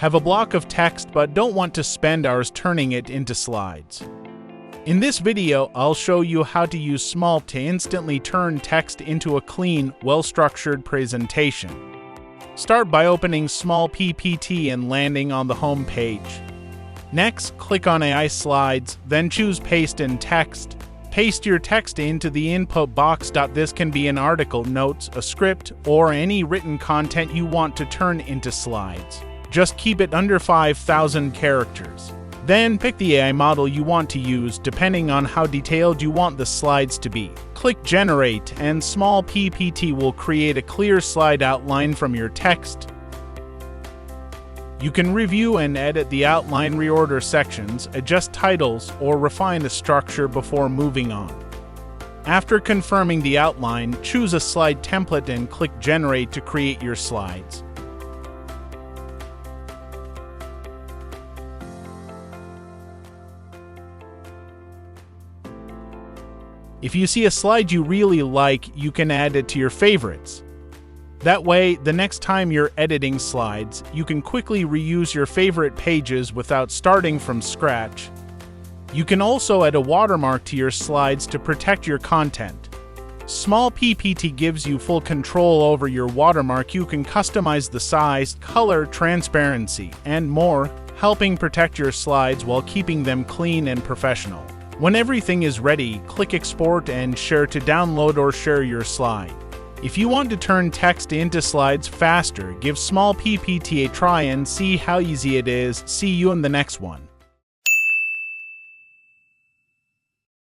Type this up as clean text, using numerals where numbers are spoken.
Have a block of text but don't want to spend hours turning it into slides? In this video, I'll show you how to use Smallppt to instantly turn text into a clean, well-structured presentation. Start by opening Smallppt and landing on the home page. Next, click on AI Slides, then choose Paste in Text. Paste your text into the input box. This can be an article, notes, a script, or any written content you want to turn into slides. Just keep it under 5,000 characters. Then pick the AI model you want to use depending on how detailed you want the slides to be. Click Generate and Smallppt will create a clear slide outline from your text. You can review and edit the outline, reorder sections, adjust titles, or refine the structure before moving on. After confirming the outline, choose a slide template and click Generate to create your slides. If you see a slide you really like, you can add it to your favorites. That way, the next time you're editing slides, you can quickly reuse your favorite pages without starting from scratch. You can also add a watermark to your slides to protect your content. Smallppt gives you full control over your watermark. You can customize the size, color, transparency, and more, helping protect your slides while keeping them clean and professional. When everything is ready, click Export and Share to download or share your slide. If you want to turn text into slides faster, give Smallppt a try and see how easy it is. See you in the next one.